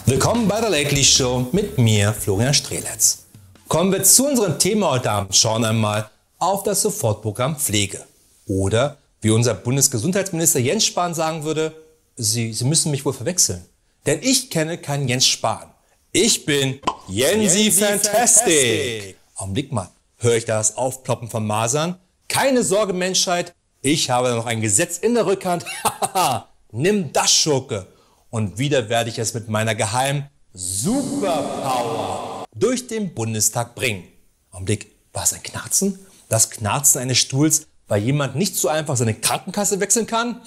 Willkommen bei der Lately Show mit mir, Florian Streletz. Kommen wir zu unserem Thema heute Abend. Schauen einmal auf das Sofortprogramm Pflege. Oder, wie unser Bundesgesundheitsminister Jens Spahn sagen würde, Sie müssen mich wohl verwechseln. Denn ich kenne keinen Jens Spahn. Ich bin Jensi Fantastic. Augenblick mal, höre ich das Aufploppen von Masern? Keine Sorge, Menschheit, ich habe noch ein Gesetz in der Rückhand. Nimm das, Schurke. Und wieder werde ich es mit meiner geheimen Superpower durch den Bundestag bringen. Augenblick, war es ein Knarzen? Das Knarzen eines Stuhls, weil jemand nicht so einfach seine Krankenkasse wechseln kann?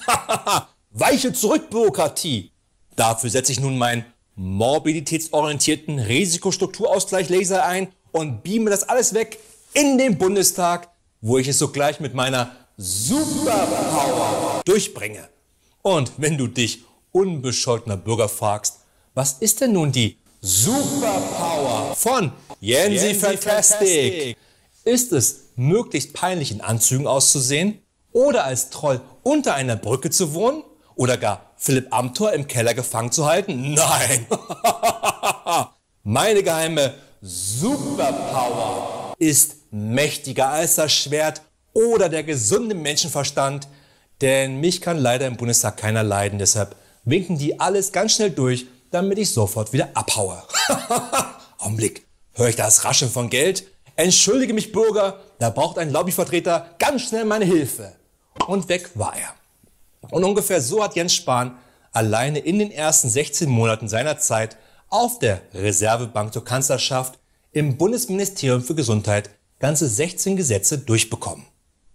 Weiche zurück, Bürokratie! Dafür setze ich nun meinen morbiditätsorientierten Risikostrukturausgleich-Laser ein und beame das alles weg in den Bundestag, wo ich es sogleich mit meiner Superpower durchbringe. Und wenn du dich unbescholtener Bürger fragst, was ist denn nun die Superpower von Jensi Fantastic? Ist es, möglichst peinlich in Anzügen auszusehen oder als Troll unter einer Brücke zu wohnen oder gar Philipp Amthor im Keller gefangen zu halten? Nein! Meine geheime Superpower ist mächtiger als das Schwert oder der gesunde Menschenverstand, denn mich kann leider im Bundestag keiner leiden, deshalb winken die alles ganz schnell durch, damit ich sofort wieder abhaue. Augenblick, höre ich das Rascheln von Geld? Entschuldige mich, Bürger, da braucht ein Lobbyvertreter ganz schnell meine Hilfe. Und weg war er. Und ungefähr so hat Jens Spahn alleine in den ersten 16 Monaten seiner Zeit auf der Reservebank zur Kanzlerschaft im Bundesministerium für Gesundheit ganze 16 Gesetze durchbekommen.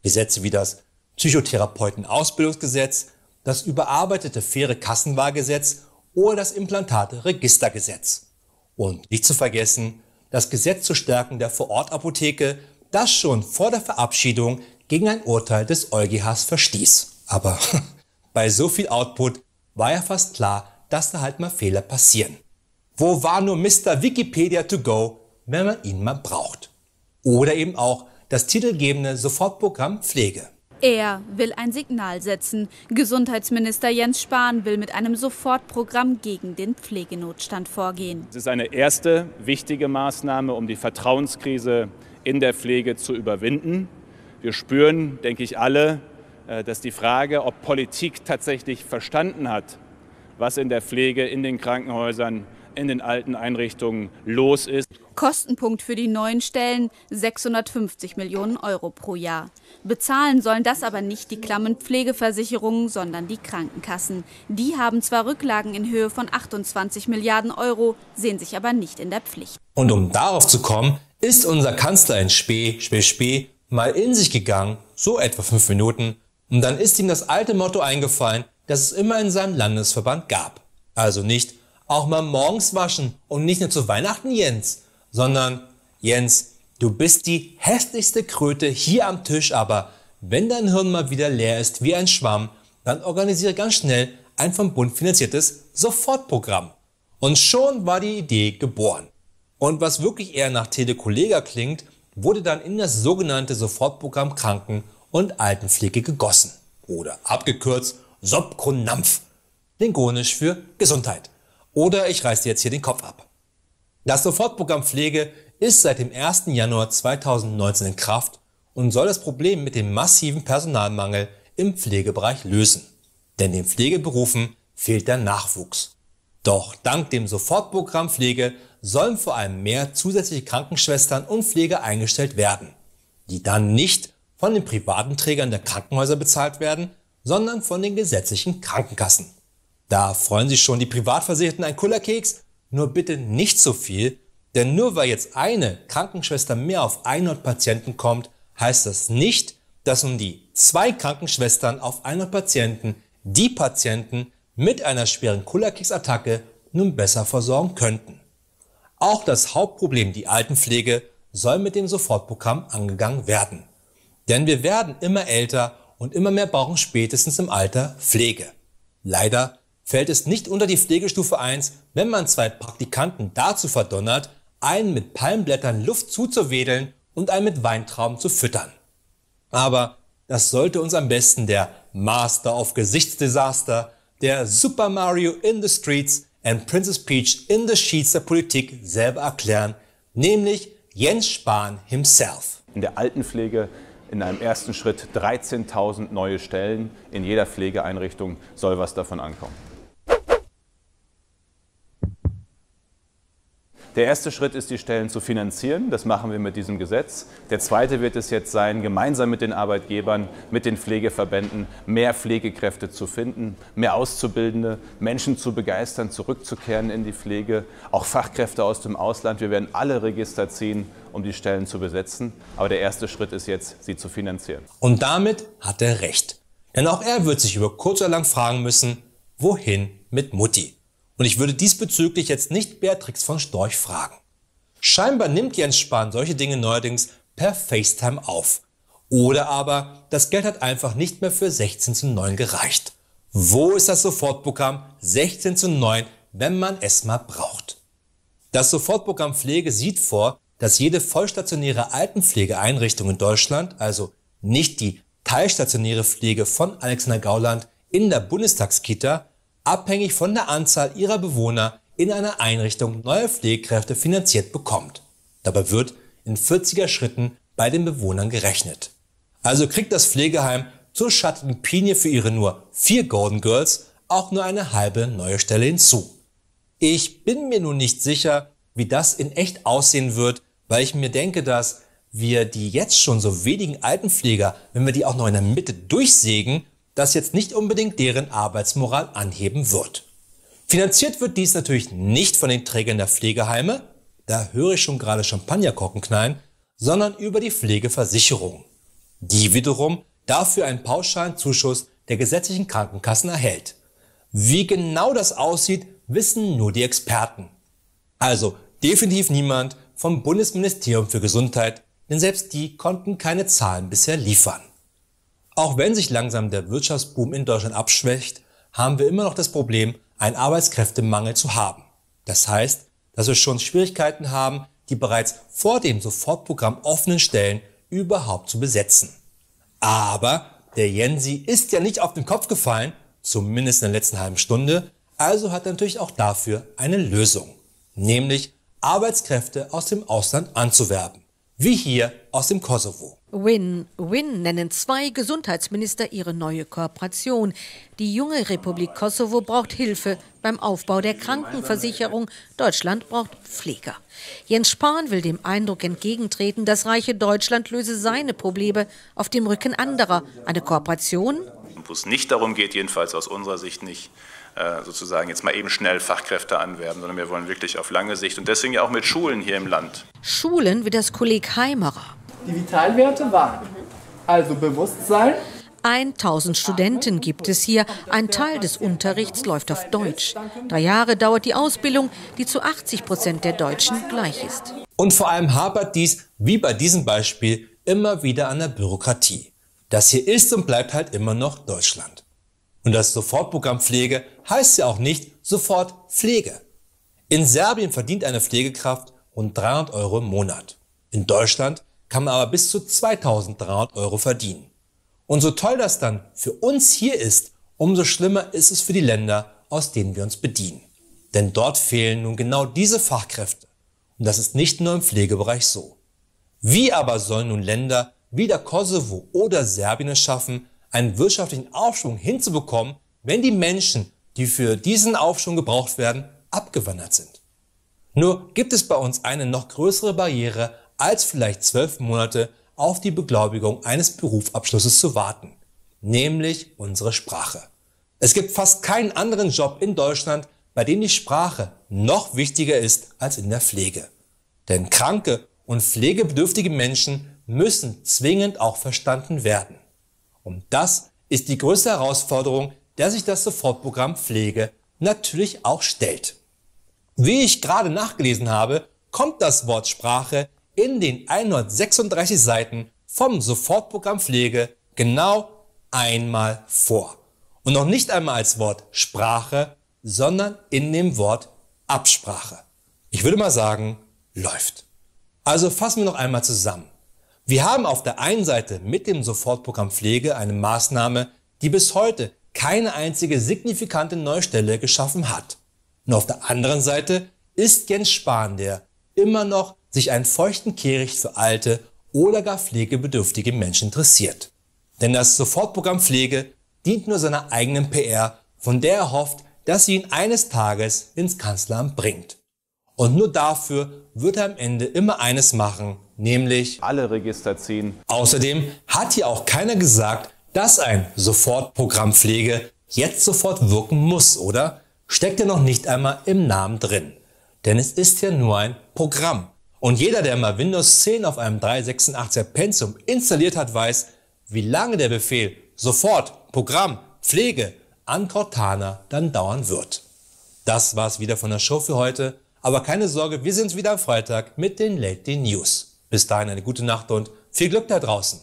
Gesetze wie das Psychotherapeuten-Ausbildungsgesetz, das überarbeitete faire Kassenwahlgesetz oder das Implantate-Registergesetz. Und nicht zu vergessen, das Gesetz zur Stärkung der Vorortapotheke, das schon vor der Verabschiedung gegen ein Urteil des EuGHs verstieß. Aber bei so viel Output war ja fast klar, dass da halt mal Fehler passieren. Wo war nur Mr. Wikipedia to go, wenn man ihn mal braucht? Oder eben auch das titelgebende Sofortprogramm Pflege. Er will ein Signal setzen. Gesundheitsminister Jens Spahn will mit einem Sofortprogramm gegen den Pflegenotstand vorgehen. Es ist eine erste wichtige Maßnahme, um die Vertrauenskrise in der Pflege zu überwinden. Wir spüren, denke ich, alle, dass die Frage, ob Politik tatsächlich verstanden hat, was in der Pflege, in den Krankenhäusern, in den alten Einrichtungen los ist. Kostenpunkt für die neuen Stellen 650 Millionen Euro pro Jahr. Bezahlen sollen das aber nicht die klammen Pflegeversicherungen, sondern die Krankenkassen. Die haben zwar Rücklagen in Höhe von 28 Milliarden Euro, sehen sich aber nicht in der Pflicht. Und um darauf zu kommen, ist unser Kanzler in Spee mal in sich gegangen, so etwa 5 Minuten, und dann ist ihm das alte Motto eingefallen, das es immer in seinem Landesverband gab. Also nicht auch mal morgens waschen und nicht nur zu Weihnachten, Jens, sondern Jens, du bist die hässlichste Kröte hier am Tisch, aber wenn dein Hirn mal wieder leer ist wie ein Schwamm, dann organisiere ganz schnell ein vom Bund finanziertes Sofortprogramm. Und schon war die Idee geboren. Und was wirklich eher nach Telekollega klingt, wurde dann in das sogenannte Sofortprogramm Kranken- und Altenpflege gegossen. Oder abgekürzt SOPKRONAMPF, klingonisch für Gesundheit. Oder ich reiß dir jetzt hier den Kopf ab. Das Sofortprogramm Pflege ist seit dem 1. Januar 2019 in Kraft und soll das Problem mit dem massiven Personalmangel im Pflegebereich lösen. Denn den Pflegeberufen fehlt der Nachwuchs. Doch dank dem Sofortprogramm Pflege sollen vor allem mehr zusätzliche Krankenschwestern und Pfleger eingestellt werden, die dann nicht von den privaten Trägern der Krankenhäuser bezahlt werden, sondern von den gesetzlichen Krankenkassen. Da freuen sich schon die Privatversicherten ein Kullerkeks, nur bitte nicht so viel, denn nur weil jetzt eine Krankenschwester mehr auf 100 Patienten kommt, heißt das nicht, dass um die 2 Krankenschwestern auf 100 Patienten die Patienten mit einer schweren Kullerkeksattacke nun besser versorgen könnten. Auch das Hauptproblem, die Altenpflege, soll mit dem Sofortprogramm angegangen werden. Denn wir werden immer älter und immer mehr brauchen spätestens im Alter Pflege. Leider fällt es nicht unter die Pflegestufe 1, wenn man 2 Praktikanten dazu verdonnert, einen mit Palmblättern Luft zuzuwedeln und einen mit Weintrauben zu füttern. Aber das sollte uns am besten der Master of Gesichtsdesaster, der Super Mario in the Streets and Princess Peach in the Sheets der Politik selber erklären, nämlich Jens Spahn himself. In der Altenpflege in einem ersten Schritt 13.000 neue Stellen. In jeder Pflegeeinrichtung soll was davon ankommen. Der erste Schritt ist, die Stellen zu finanzieren. Das machen wir mit diesem Gesetz. Der zweite wird es jetzt sein, gemeinsam mit den Arbeitgebern, mit den Pflegeverbänden mehr Pflegekräfte zu finden, mehr Auszubildende, Menschen zu begeistern, zurückzukehren in die Pflege, auch Fachkräfte aus dem Ausland. Wir werden alle Register ziehen, um die Stellen zu besetzen. Aber der erste Schritt ist jetzt, sie zu finanzieren. Und damit hat er recht. Denn auch er wird sich über kurz oder lang fragen müssen, wohin mit Mutti? Und ich würde diesbezüglich jetzt nicht Beatrix von Storch fragen. Scheinbar nimmt Jens Spahn solche Dinge neuerdings per FaceTime auf. Oder aber das Geld hat einfach nicht mehr für 16:9 gereicht. Wo ist das Sofortprogramm 16:9, wenn man es mal braucht? Das Sofortprogramm Pflege sieht vor, dass jede vollstationäre Altenpflegeeinrichtung in Deutschland, also nicht die teilstationäre Pflege von Alexander Gauland in der Bundestagskita, abhängig von der Anzahl ihrer Bewohner in einer Einrichtung neue Pflegekräfte finanziert bekommt. Dabei wird in 40er Schritten bei den Bewohnern gerechnet. Also kriegt das Pflegeheim zur schattigen Pinie für ihre nur 4 Golden Girls auch nur eine halbe neue Stelle hinzu. Ich bin mir nun nicht sicher, wie das in echt aussehen wird, weil ich mir denke, dass wir die jetzt schon so wenigen Altenpfleger, wenn wir die auch noch in der Mitte durchsägen, das jetzt nicht unbedingt deren Arbeitsmoral anheben wird. Finanziert wird dies natürlich nicht von den Trägern der Pflegeheime, da höre ich schon gerade Champagnerkorken knallen, sondern über die Pflegeversicherung. Die wiederum dafür einen pauschalen Zuschuss der gesetzlichen Krankenkassen erhält. Wie genau das aussieht, wissen nur die Experten. Also definitiv niemand vom Bundesministerium für Gesundheit, denn selbst die konnten keine Zahlen bisher liefern. Auch wenn sich langsam der Wirtschaftsboom in Deutschland abschwächt, haben wir immer noch das Problem, einen Arbeitskräftemangel zu haben. Das heißt, dass wir schon Schwierigkeiten haben, die bereits vor dem Sofortprogramm offenen Stellen überhaupt zu besetzen. Aber der Jensi ist ja nicht auf den Kopf gefallen, zumindest in der letzten halben Stunde, also hat er natürlich auch dafür eine Lösung, nämlich Arbeitskräfte aus dem Ausland anzuwerben, wie hier aus dem Kosovo. Win-Win nennen 2 Gesundheitsminister ihre neue Kooperation. Die junge Republik Kosovo braucht Hilfe beim Aufbau der Krankenversicherung. Deutschland braucht Pfleger. Jens Spahn will dem Eindruck entgegentreten, das reiche Deutschland löse seine Probleme auf dem Rücken anderer. Eine Kooperation? Wo es nicht darum geht, jedenfalls aus unserer Sicht nicht, sozusagen jetzt mal eben schnell Fachkräfte anwerben, sondern wir wollen wirklich auf lange Sicht und deswegen ja auch mit Schulen hier im Land. Schulen wie das Kolleg Heimerer. Die Vitalwerte waren also Bewusstsein. 1000 Studenten gibt es hier. Ein Teil des Unterrichts läuft auf Deutsch. 3 Jahre dauert die Ausbildung, die zu 80% der Deutschen gleich ist. Und vor allem hapert dies, wie bei diesem Beispiel, immer wieder an der Bürokratie. Das hier ist und bleibt halt immer noch Deutschland. Und das Sofortprogramm Pflege heißt ja auch nicht sofort Pflege. In Serbien verdient eine Pflegekraft rund 300 € im Monat. In Deutschland kann man aber bis zu 2.300 € verdienen. Und so toll das dann für uns hier ist, umso schlimmer ist es für die Länder, aus denen wir uns bedienen. Denn dort fehlen nun genau diese Fachkräfte. Und das ist nicht nur im Pflegebereich so. Wie aber sollen nun Länder wie der Kosovo oder Serbien es schaffen, einen wirtschaftlichen Aufschwung hinzubekommen, wenn die Menschen, die für diesen Aufschwung gebraucht werden, abgewandert sind? Nur gibt es bei uns eine noch größere Barriere, als vielleicht 12 Monate auf die Beglaubigung eines Berufsabschlusses zu warten, nämlich unsere Sprache. Es gibt fast keinen anderen Job in Deutschland, bei dem die Sprache noch wichtiger ist als in der Pflege. Denn kranke und pflegebedürftige Menschen müssen zwingend auch verstanden werden. Und das ist die größte Herausforderung, der sich das Sofortprogramm Pflege natürlich auch stellt. Wie ich gerade nachgelesen habe, kommt das Wort Sprache in den 136 Seiten vom Sofortprogramm Pflege genau einmal vor. Und noch nicht einmal als Wort Sprache, sondern in dem Wort Absprache. Ich würde mal sagen, läuft. Also fassen wir noch einmal zusammen. Wir haben auf der einen Seite mit dem Sofortprogramm Pflege eine Maßnahme, die bis heute keine einzige signifikante Neustelle geschaffen hat. Und auf der anderen Seite ist Jens Spahn, der immer noch sich einen feuchten Kehricht für alte oder gar pflegebedürftige Menschen interessiert. Denn das Sofortprogramm Pflege dient nur seiner eigenen PR, von der er hofft, dass sie ihn eines Tages ins Kanzleramt bringt. Und nur dafür wird er am Ende immer eines machen, nämlich alle Register ziehen. Außerdem hat hier auch keiner gesagt, dass ein Sofortprogramm Pflege jetzt sofort wirken muss, oder? Steckt ja noch nicht einmal im Namen drin. Denn es ist ja nur ein Programm. Und jeder, der mal Windows 10 auf einem 386er Pentium installiert hat, weiß, wie lange der Befehl Sofort, Programm, Pflege an Cortana dann dauern wird. Das war's wieder von der Show für heute. Aber keine Sorge, wir sind wieder am Freitag mit den Late News. Bis dahin eine gute Nacht und viel Glück da draußen.